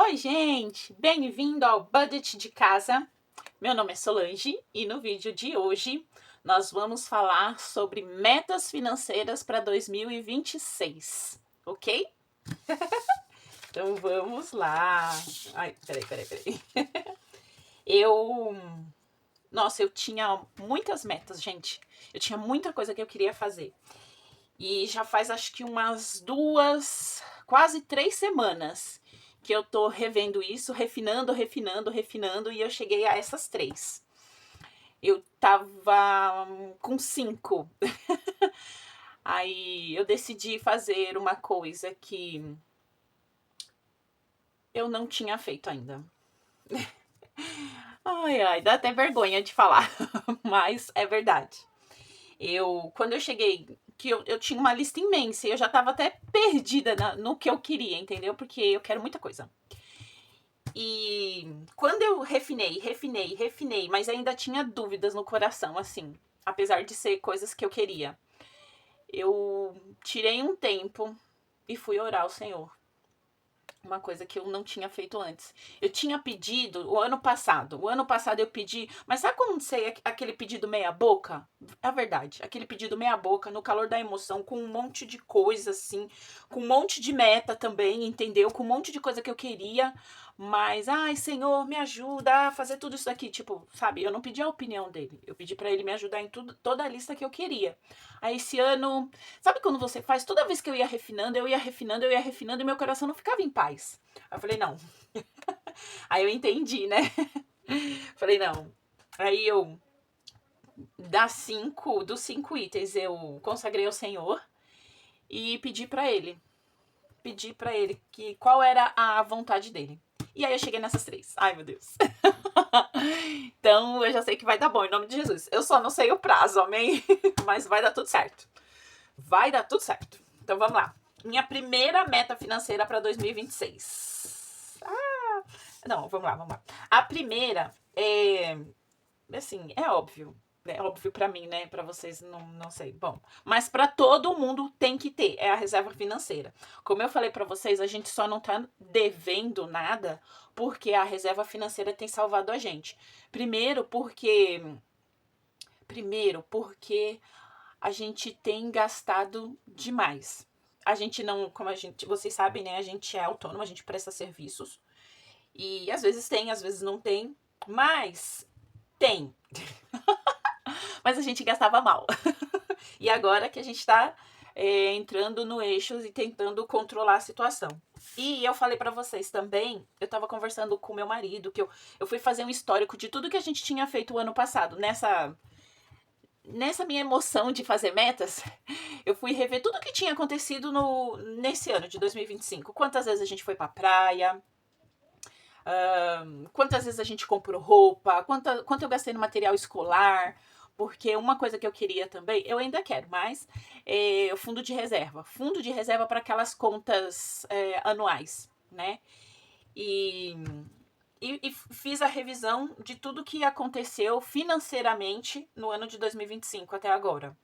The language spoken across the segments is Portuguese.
Oi, gente! Bem-vindo ao Budget de Casa. Meu nome é Solange e no vídeo de hoje nós vamos falar sobre metas financeiras para 2026, ok? Então vamos lá. Ai, peraí. Eu. Nossa, eu tinha muitas metas, gente. Eu tinha muita coisa que eu queria fazer. E já faz acho que umas 2, quase 3 semanas que eu tô revendo isso, refinando, e eu cheguei a essas 3. Eu tava com 5. Aí eu decidi fazer uma coisa que eu não tinha feito ainda. Ai, dá até vergonha de falar, mas é verdade. Quando eu cheguei, que eu tinha uma lista imensa e eu já tava até perdida no que eu queria, entendeu? Porque eu quero muita coisa. E quando eu refinei, mas ainda tinha dúvidas no coração, assim, apesar de ser coisas que eu queria. Eu tirei um tempo e fui orar ao Senhor. Uma coisa que eu não tinha feito antes. Eu tinha pedido o ano passado. O ano passado eu pedi. Mas sabe quando você aquele pedido meia boca? É verdade. Aquele pedido meia boca, no calor da emoção, com um monte de coisa, assim. Com um monte de meta também, entendeu? Com um monte de coisa que eu queria. Mas, ai, Senhor, me ajuda a fazer tudo isso aqui. Tipo, sabe? Eu não pedi a opinião dele. Eu pedi pra ele me ajudar em tudo, toda a lista que eu queria. Aí esse ano. Sabe quando você faz? Toda vez que eu ia refinando e meu coração não ficava em paz. Aí eu falei, não. Aí eu entendi, né? Falei, não. Aí dos 5 itens, eu consagrei ao Senhor e pedi pra ele. Pedi pra ele qual era a vontade dele. E aí eu cheguei nessas 3. Ai, meu Deus. Então eu já sei que vai dar bom, em nome de Jesus. Eu só não sei o prazo, amém? Mas vai dar tudo certo. Vai dar tudo certo. Então vamos lá. Minha primeira meta financeira para 2026. Não, vamos lá. A primeira é, assim, é óbvio. É óbvio para mim, né? Para vocês, não sei. Bom, mas para todo mundo tem que ter. É a reserva financeira. Como eu falei para vocês, a gente só não tá devendo nada porque a reserva financeira tem salvado a gente. Primeiro porque a gente tem gastado demais. A gente não, vocês sabem, né? A gente é autônomo, a gente presta serviços. E às vezes tem, às vezes não tem. Mas tem. Mas a gente gastava mal. E agora que a gente tá entrando no eixo e tentando controlar a situação. E eu falei para vocês também, eu tava conversando com meu marido, que eu fui fazer um histórico de tudo que a gente tinha feito o ano passado. Nessa minha emoção de fazer metas, eu fui rever tudo que tinha acontecido nesse ano de 2025. Quantas vezes a gente foi pra praia, quantas vezes a gente comprou roupa, quanto eu gastei no material escolar, porque uma coisa que eu queria também, eu ainda quero, mas o fundo de reserva. Fundo de reserva para aquelas contas anuais, né? E fiz a revisão de tudo que aconteceu financeiramente no ano de 2025 até agora.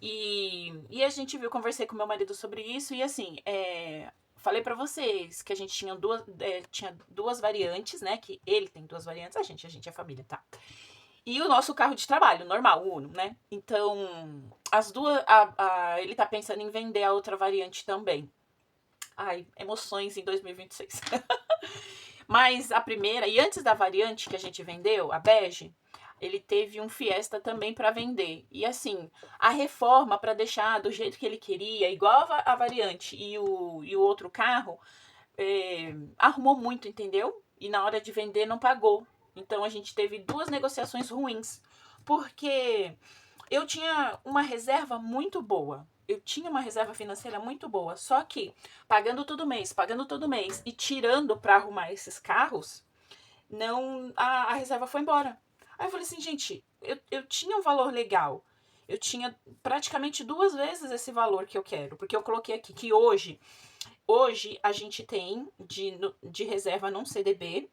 E a gente viu, conversei com meu marido sobre isso e assim, falei pra vocês que a gente tinha duas variantes, né? Que ele tem 2 variantes, a gente é família, tá? E o nosso carro de trabalho, normal, o Uno, né? Então, as duas. Ele tá pensando em vender a outra variante também. Ai, emoções em 2026. Mas a primeira, e antes da variante que a gente vendeu, a bege, ele teve um Fiesta também para vender. E assim, a reforma para deixar do jeito que ele queria, igual a variante e o outro carro, arrumou muito, entendeu? E na hora de vender não pagou. Então a gente teve 2 negociações ruins. Porque eu tinha uma reserva muito boa. Eu tinha uma reserva financeira muito boa. Só que, pagando todo mês e tirando para arrumar esses carros, não a reserva foi embora. Aí eu falei assim, gente, eu tinha um valor legal. Eu tinha praticamente 2 vezes esse valor que eu quero. Porque eu coloquei aqui que hoje a gente tem de reserva num CDB,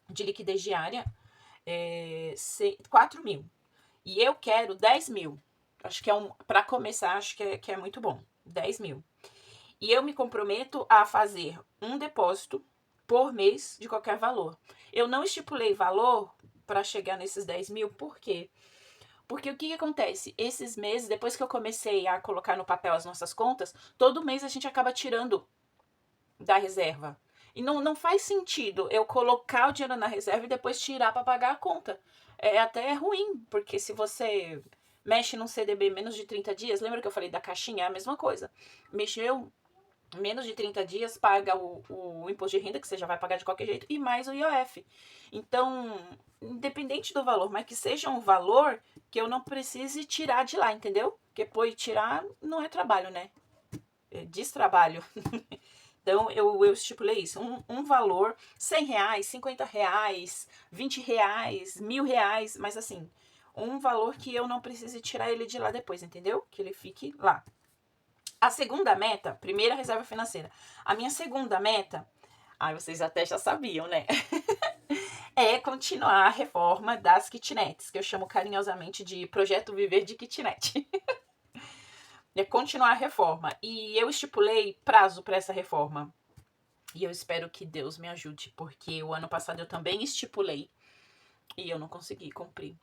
de liquidez diária, 4 mil. E eu quero 10 mil. Acho que para começar, acho que é muito bom. 10 mil. E eu me comprometo a fazer um depósito por mês de qualquer valor. Eu não estipulei valor para chegar nesses 10 mil, por quê? Porque o que acontece? Esses meses, depois que eu comecei a colocar no papel as nossas contas, todo mês a gente acaba tirando da reserva. E não faz sentido eu colocar o dinheiro na reserva e depois tirar para pagar a conta. É até ruim, porque se você mexe num CDB menos de 30 dias, lembra que eu falei da caixinha? É a mesma coisa. Mexeu menos de 30 dias, paga o imposto de renda, que você já vai pagar de qualquer jeito, e mais o IOF. Então, independente do valor, mas que seja um valor que eu não precise tirar de lá, entendeu? Porque, pô, tirar não é trabalho, né? É destrabalho. Então, eu estipulei isso, um valor, 100 reais, 50 reais, 20 reais, 1000 reais, mas assim, um valor que eu não precise tirar ele de lá depois, entendeu? Que ele fique lá. A segunda meta, primeira reserva financeira. A minha segunda meta, vocês até já sabiam, né? É continuar a reforma das kitnets, que eu chamo carinhosamente de Projeto Viver de Kitnet. É continuar a reforma. E eu estipulei prazo para essa reforma. E eu espero que Deus me ajude, porque o ano passado eu também estipulei e eu não consegui cumprir.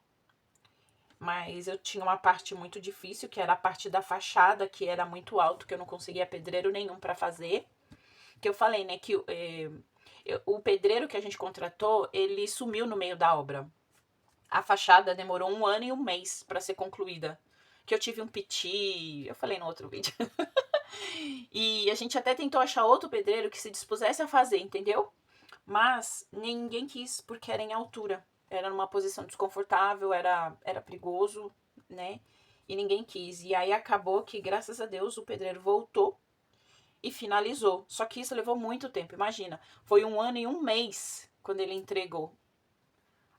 Mas eu tinha uma parte muito difícil, que era a parte da fachada, que era muito alto, que eu não conseguia pedreiro nenhum para fazer. Que eu falei, né, que o pedreiro que a gente contratou, ele sumiu no meio da obra. A fachada demorou 1 ano e 1 mês para ser concluída. Que eu tive um piti, eu falei no outro vídeo. E a gente até tentou achar outro pedreiro que se dispusesse a fazer, entendeu? Mas ninguém quis, porque era em altura. Era numa posição desconfortável, era perigoso, né? E ninguém quis. E aí acabou que, graças a Deus, o pedreiro voltou e finalizou. Só que isso levou muito tempo, imagina. Foi 1 ano e 1 mês quando ele entregou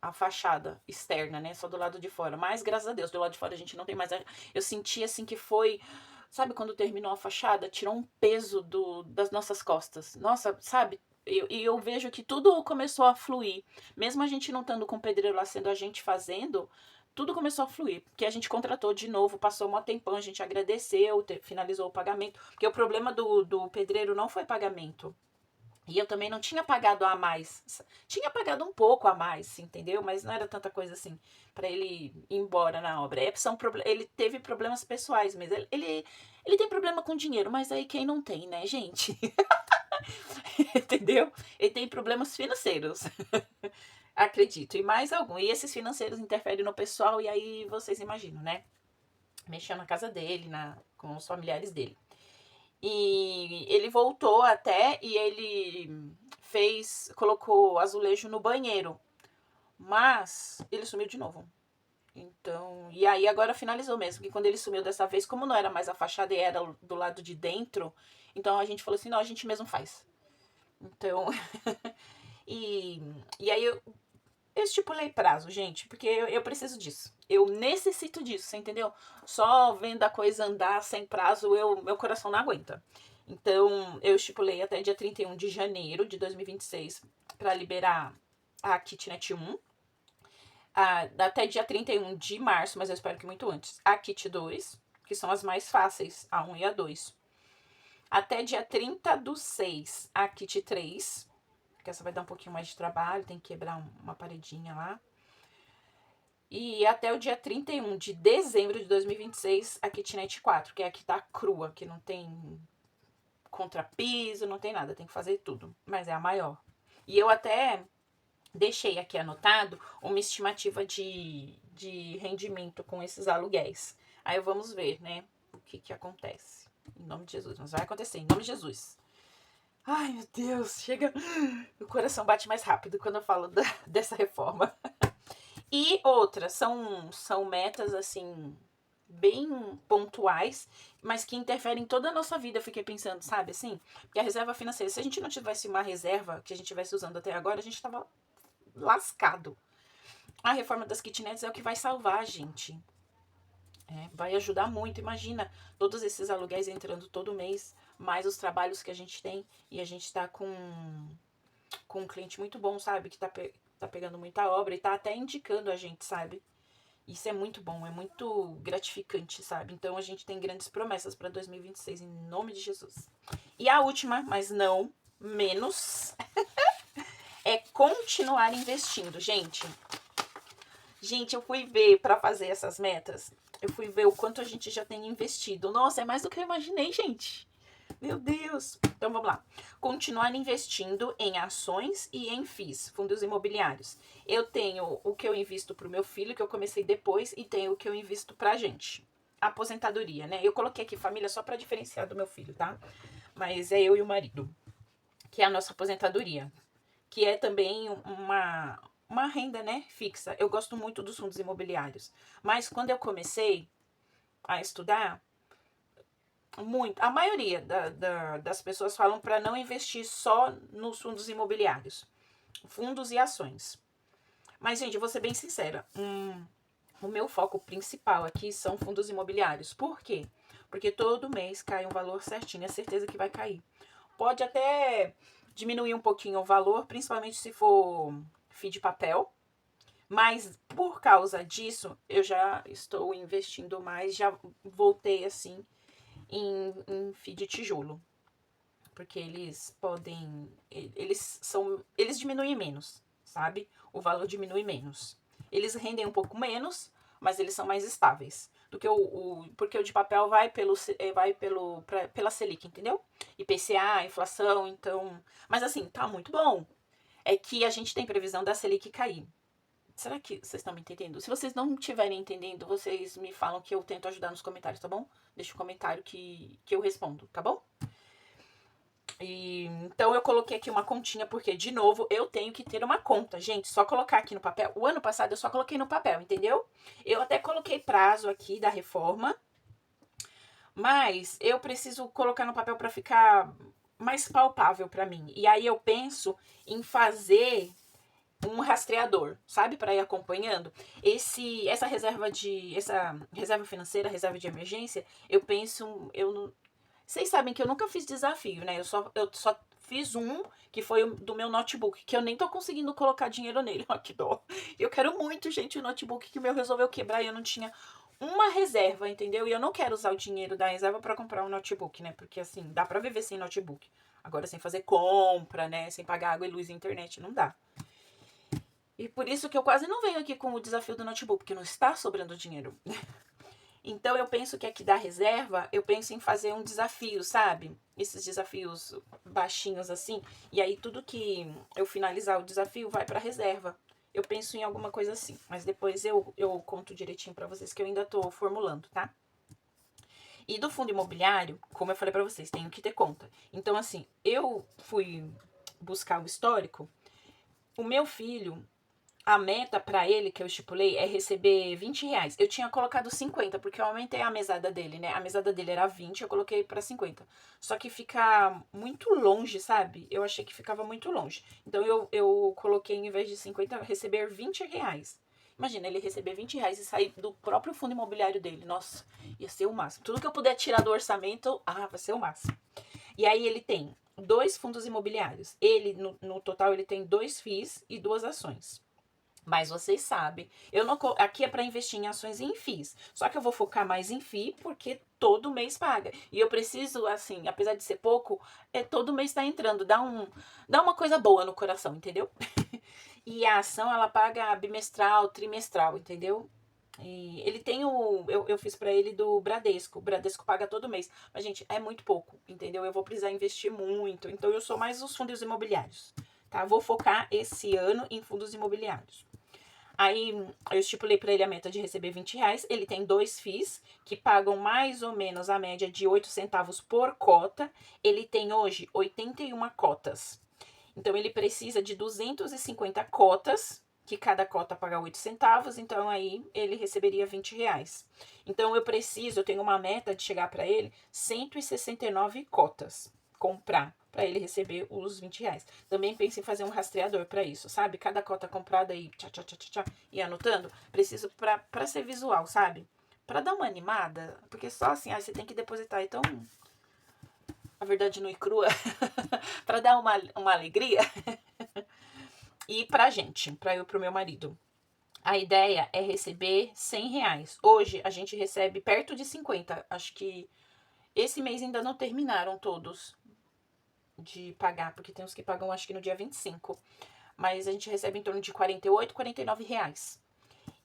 a fachada externa, né? Só do lado de fora. Mas, graças a Deus, do lado de fora a gente não tem mais... Eu senti, assim, que foi... Sabe quando terminou a fachada? Tirou um peso das nossas costas. Nossa, sabe? E eu vejo que tudo começou a fluir. Mesmo a gente não estando com o pedreiro lá, sendo a gente fazendo, tudo começou a fluir. Porque a gente contratou de novo, passou um tempão, a gente agradeceu, finalizou o pagamento. Porque o problema do pedreiro não foi pagamento. E eu também não tinha pagado a mais. Tinha pagado um pouco a mais, entendeu? Mas não era tanta coisa assim para ele ir embora na obra. Ele teve problemas pessoais mesmo. Ele tem problema com dinheiro, mas aí quem não tem, né, gente? Entendeu? Ele tem problemas financeiros. Acredito. E mais algum. E esses financeiros interferem no pessoal, e aí vocês imaginam, né? Mexendo na casa dele, com os familiares dele. E ele voltou até e ele colocou azulejo no banheiro. Mas ele sumiu de novo. Então, e aí agora finalizou mesmo, que quando ele sumiu dessa vez, como não era mais a fachada e era do lado de dentro, então a gente falou assim, não, a gente mesmo faz. Então, e aí eu estipulei prazo, gente, porque eu preciso disso. Eu necessito disso, você entendeu? Só vendo a coisa andar sem prazo, meu coração não aguenta. Então, eu estipulei até dia 31 de janeiro de 2026 para liberar a Kitnet 1. Até dia 31 de março, mas eu espero que muito antes, a Kit 2, que são as mais fáceis, a 1 e a 2. Até dia 30/6, a Kit 3, que essa vai dar um pouquinho mais de trabalho, tem que quebrar uma paredinha lá. E até o dia 31 de dezembro de 2026, a Kitnet 4, que é a que tá crua, que não tem contrapiso, não tem nada, tem que fazer tudo, mas é a maior. E eu até deixei aqui anotado uma estimativa de rendimento com esses aluguéis. Aí vamos ver, né, o que acontece. Em nome de Jesus, mas vai acontecer, em nome de Jesus. Ai, meu Deus, chega... O coração bate mais rápido quando eu falo dessa reforma. E outras, são metas, assim, bem pontuais, mas que interferem em toda a nossa vida. Eu fiquei pensando, sabe, assim? Porque a reserva financeira, se a gente não tivesse uma reserva que a gente estivesse usando até agora, a gente tava lascado. A reforma das kitnets é o que vai salvar a gente. Vai ajudar muito. Imagina, todos esses aluguéis entrando todo mês, mais os trabalhos que a gente tem, e a gente tá com um cliente muito bom, sabe? Que tá pegando muita obra e tá até indicando a gente, sabe? Isso é muito bom, é muito gratificante, sabe? Então a gente tem grandes promessas para 2026, em nome de Jesus. E a última, mas não menos, continuar investindo, gente. Gente, eu fui ver para fazer essas metas. Eu fui ver o quanto a gente já tem investido. Nossa, é mais do que eu imaginei, gente. Meu Deus. Então, vamos lá. Continuar investindo em ações e em FIIs, fundos imobiliários. Eu tenho o que eu invisto pro meu filho, que eu comecei depois, e tenho o que eu invisto pra gente. Aposentadoria, né? Eu coloquei aqui família só pra diferenciar do meu filho, tá? Mas é eu e o marido, que é a nossa aposentadoria. Que é também uma renda, né, fixa. Eu gosto muito dos fundos imobiliários. Mas quando eu comecei a estudar, a maioria das pessoas falam para não investir só nos fundos imobiliários, fundos e ações. Mas, gente, eu vou ser bem sincera, o meu foco principal aqui são fundos imobiliários. Por quê? Porque todo mês cai um valor certinho, é certeza que vai cair. Pode até diminuir um pouquinho o valor, principalmente se for FII de papel, mas por causa disso, eu já estou investindo mais, já voltei assim em FII de tijolo. Porque eles podem. Eles diminuem menos, sabe? O valor diminui menos. Eles rendem um pouco menos, mas eles são mais estáveis. Do que porque o de papel pela Selic, entendeu? IPCA, inflação, então. Mas assim, tá muito bom. É que a gente tem previsão da Selic cair. Será que vocês estão me entendendo? Se vocês não estiverem entendendo, vocês me falam que eu tento ajudar nos comentários, tá bom? Deixa um comentário que eu respondo, tá bom? Então eu coloquei aqui uma continha, porque, de novo, eu tenho que ter uma conta. Gente, só colocar aqui no papel. O ano passado eu só coloquei no papel, entendeu? Eu até coloquei prazo aqui da reforma, mas eu preciso colocar no papel para ficar mais palpável para mim. E aí eu penso em fazer um rastreador, sabe, para ir acompanhando essa reserva financeira, reserva de emergência. Vocês sabem que eu nunca fiz desafio, né? Eu só fiz um, que foi o do meu notebook, que eu nem tô conseguindo colocar dinheiro nele. Ó, que dó. Eu quero muito, gente, o notebook que o meu resolveu quebrar e eu não tinha uma reserva, entendeu? E eu não quero usar o dinheiro da reserva para comprar um notebook, né? Porque assim, dá pra viver sem notebook. Agora, sem fazer compra, né? Sem pagar água e luz e internet, não dá. E por isso que eu quase não venho aqui com o desafio do notebook, porque não está sobrando dinheiro. Então eu penso que aqui da reserva, eu penso em fazer um desafio, sabe? Esses desafios baixinhos assim. E aí tudo que eu finalizar o desafio vai pra reserva. Eu penso em alguma coisa assim. Mas depois eu conto direitinho pra vocês, que eu ainda tô formulando, tá? E do fundo imobiliário, como eu falei pra vocês, tenho que ter conta. Então assim, eu fui buscar o histórico. O meu filho, a meta pra ele que eu estipulei é receber 20 reais. Eu tinha colocado 50, porque eu aumentei a mesada dele, né? A mesada dele era 20, eu coloquei pra 50. Só que fica muito longe, sabe? Eu achei que ficava muito longe. Então eu coloquei, em vez de 50, receber 20 reais. Imagina, ele receber 20 reais e sair do próprio fundo imobiliário dele. Nossa, ia ser o máximo. Tudo que eu puder tirar do orçamento, vai ser o máximo. E aí ele tem 2 fundos imobiliários. Ele, no total, ele tem 2 FIIs e 2 ações. Mas vocês sabem, aqui é para investir em ações e em FIIs. Só que eu vou focar mais em FII porque todo mês paga. E eu preciso, assim, apesar de ser pouco, todo mês tá entrando. Dá uma coisa boa no coração, entendeu? E a ação, ela paga bimestral, trimestral, entendeu? E ele tem eu fiz para ele do Bradesco. O Bradesco paga todo mês. Mas, gente, é muito pouco, entendeu? Eu vou precisar investir muito. Então, eu sou mais os fundos imobiliários, tá? Vou focar esse ano em fundos imobiliários. Aí eu estipulei para ele a meta de receber 20 reais. Ele tem 2 FIIs que pagam mais ou menos a média de 8 centavos por cota. Ele tem hoje 81 cotas. Então ele precisa de 250 cotas, que cada cota paga 8 centavos. Então aí ele receberia 20 reais. Então eu tenho uma meta de chegar para ele 169 cotas. Comprar para ele receber os 20 reais. Também pense em fazer um rastreador para isso, sabe? Cada cota comprada aí, e anotando, preciso para ser visual, sabe? Para dar uma animada, porque só assim, você tem que depositar, então a verdade nua e crua, para dar uma alegria. E pra gente, pra eu e pro meu marido. A ideia é receber 100 reais. Hoje a gente recebe perto de 50. Acho que esse mês ainda não terminaram todos de pagar, porque tem uns que pagam acho que no dia 25. mas a gente recebe em torno de R$ 48, R$ 49.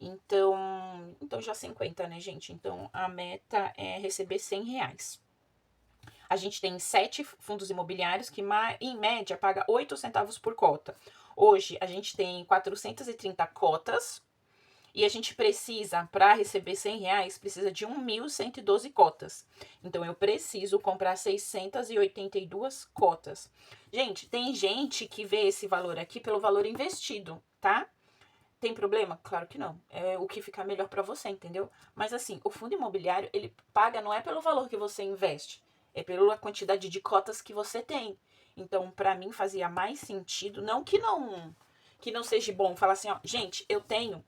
Então já 50, né, gente? Então a meta é receber R$ 100. A gente tem 7 fundos imobiliários que, em média, paga 8 centavos por cota. Hoje, a gente tem 430 cotas e a gente precisa, para receber R$ 100, precisa de 1.112 cotas. Então, eu preciso comprar 682 cotas. Gente, tem gente que vê esse valor aqui pelo valor investido, tá? Tem problema? Claro que não. É o que ficar melhor para você, entendeu? Mas assim, o fundo imobiliário, ele paga não é pelo valor que você investe, é pela quantidade de cotas que você tem. Então, para mim fazia mais sentido, não seja bom falar assim, ó, gente, eu tenho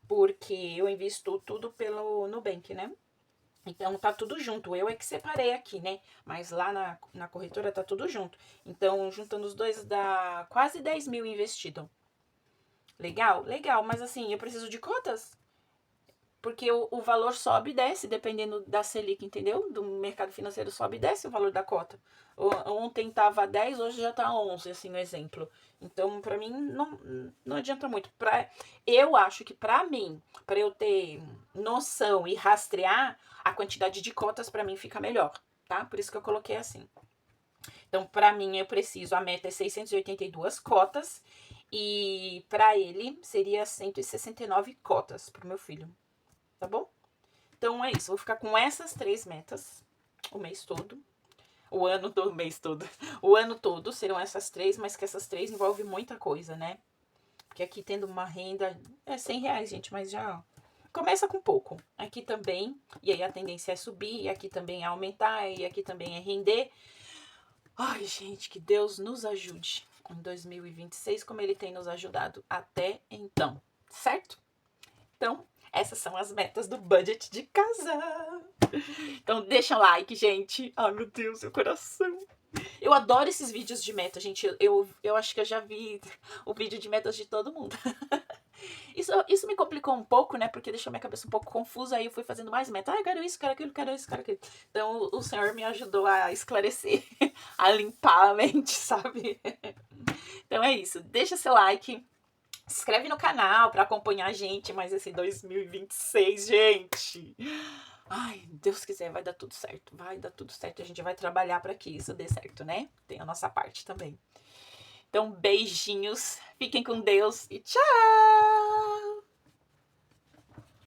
porque eu invisto tudo pelo Nubank, né? Então tá tudo junto. Eu é que separei aqui, né? Mas lá na corretora tá tudo junto. Então, juntando os dois, dá quase 10 mil investido. Legal? Legal, mas assim, eu preciso de cotas. Porque o valor sobe e desce, dependendo da Selic, entendeu? Do mercado financeiro sobe e desce o valor da cota. Ontem tava 10, hoje já tá 11, assim, no exemplo. Então, pra mim, não adianta muito. Eu acho que pra mim, pra eu ter noção e rastrear, a quantidade de cotas pra mim fica melhor, tá? Por isso que eu coloquei assim. Então, para mim, eu preciso, a meta é 682 cotas e para ele seria 169 cotas pro meu filho, tá bom? Então é isso, vou ficar com essas 3 metas o mês todo. O ano todo, mês todo. O ano todo serão essas 3, mas que essas 3 envolvem muita coisa, né? Porque aqui tendo uma renda é R$ 100, gente, mas já começa com pouco. Aqui também, e aí a tendência é subir, e aqui também é aumentar, e aqui também é render. Ai, gente, que Deus nos ajude em 2026, como Ele tem nos ajudado até então, certo? Então, essas são as metas do budget de casa. Então, deixa o like, gente. Ai, meu Deus, meu coração. Eu adoro esses vídeos de meta, gente. Eu acho que eu já vi o vídeo de metas de todo mundo. Isso me complicou um pouco, né? Porque deixou minha cabeça um pouco confusa. Aí eu fui fazendo mais meta. Ah, quero isso, quero aquilo, quero isso, quero aquilo. Então o Senhor me ajudou a esclarecer, a limpar a mente, sabe? Então é isso. Deixa seu like. Se inscreve no canal para acompanhar a gente mais esse 2026, gente. Ai, Deus quiser, vai dar tudo certo. Vai dar tudo certo. A gente vai trabalhar para que isso dê certo, né? Tem a nossa parte também. Então, beijinhos. Fiquem com Deus e tchau!